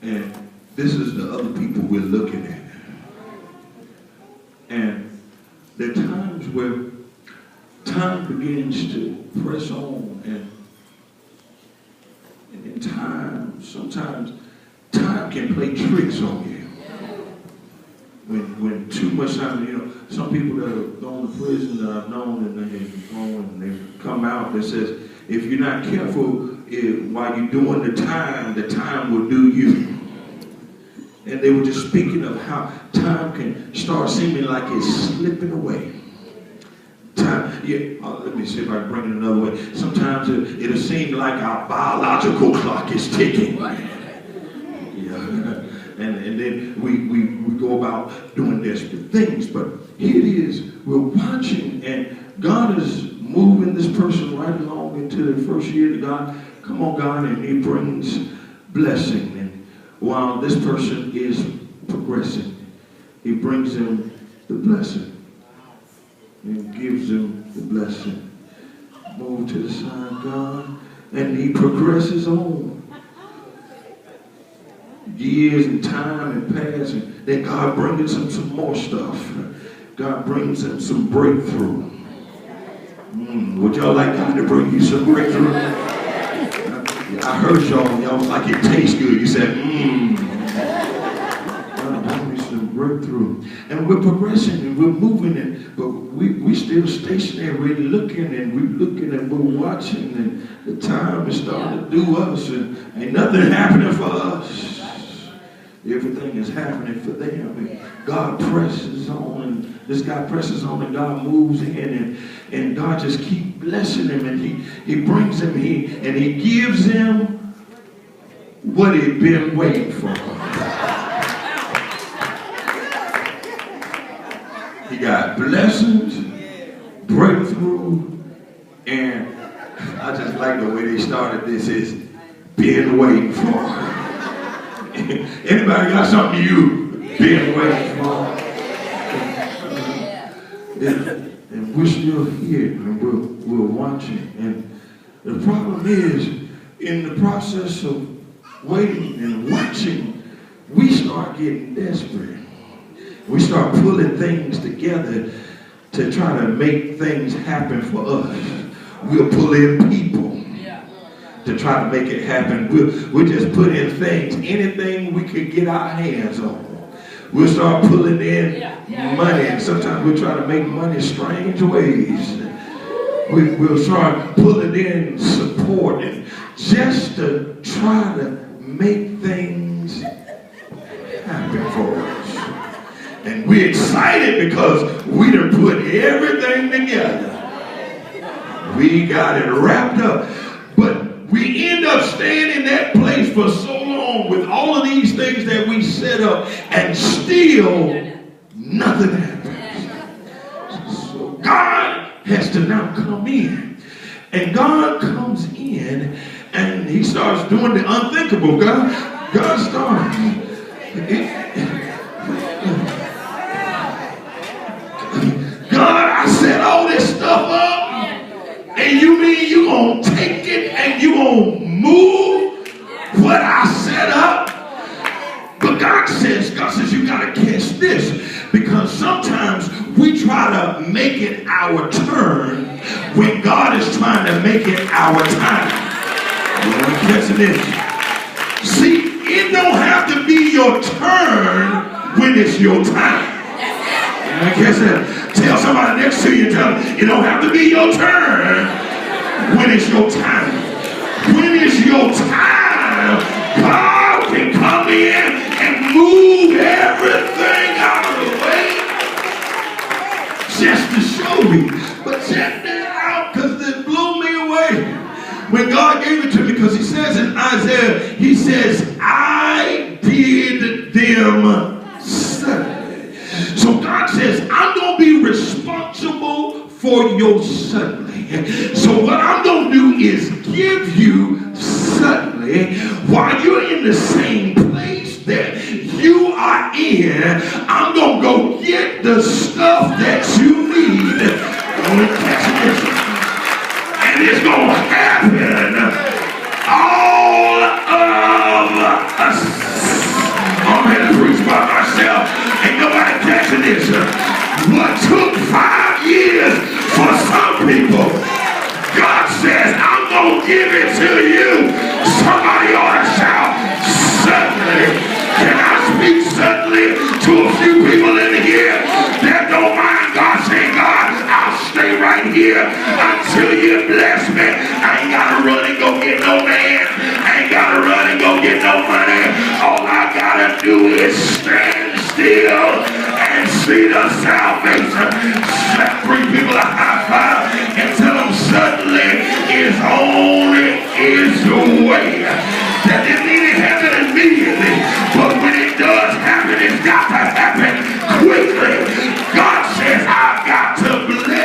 And this is the other people we're looking at. And there are times where time begins to press on, and in time, sometimes time can play tricks on you. When too much time, some people that have gone to prison that I've known, and they've gone and they've come out, that says, if you're not careful while you're doing the time will do you. And they were just speaking of how time can start seeming like it's slipping away. Let me see if I can bring it another way. Sometimes it'll seem like our biological clock is ticking. And then we go about doing desperate things. But here it is, we're watching, and God is moving this person right along into the first year to God. Come on, God, and he brings blessing. And while this person is progressing, he brings him the blessing and gives him the blessing. Move to the side, God, and he progresses on. Years and time and pass, and then God brings him some more stuff. God brings him some breakthrough. Would y'all like God to bring you some breakthrough? I heard y'all was like, it tastes good. You said, God bring me some breakthrough. And we're progressing and we're moving, but we still stationary. We're looking and we're watching, and the time is starting to do us, and ain't nothing happening for us. Everything is happening for them, and God presses on, and this guy presses on, and God moves in, and God just keeps blessing him, and he brings him, and he gives him what he'd been waiting for. He got blessings, breakthrough, and I just like the way they started this, is been waiting for. Anybody got something you been waiting for? And we're still here, and we're watching. And the problem is, in the process of waiting and watching, we start getting desperate. We start pulling things together to try to make things happen for us. We'll pull in people to try to make it happen. We'll just put in things, anything we could get our hands on. We'll start pulling in money, and sometimes we'll try to make money strange ways. We'll start pulling in support, and just to try to make things happen for us. And we're excited because we done put everything together. We got it wrapped up. But we end up staying in that place for so long with all of these things that we set up, and still nothing happens. So God has to now come in. And God comes in, and he starts doing the unthinkable. God starts. God, I set all this stuff up. And you mean you gonna take it and you gonna move what I set up? But God says you gotta catch this, because sometimes we try to make it our turn when God is trying to make it our time. You know, catching this? See, it don't have to be your turn when it's your time. I guess tell somebody next to you, tell them, it don't have to be your turn when it's your time. When it's your time, God can come in and move everything out of the way just to show me. But check that out, because it blew me away when God gave it to me, because he says in Isaiah, he says, I did them suddenly. So God says, I'm going to be responsible for your suddenly. So what I'm going to do is give you suddenly, while you're in the same place that you are in, I'm going to go get the stuff that you need. And it's going to happen all of a me tell you, somebody ought to shout suddenly. Can I speak suddenly to a few people in here that don't mind God saying, God, I'll stay right here until you bless me. I ain't got to run and go get no man. I ain't got to run and go get no money. All I got to do is stand still and see the salvation. Slap 3 people a high five and tell them suddenly is on its way. That didn't mean it happened immediately.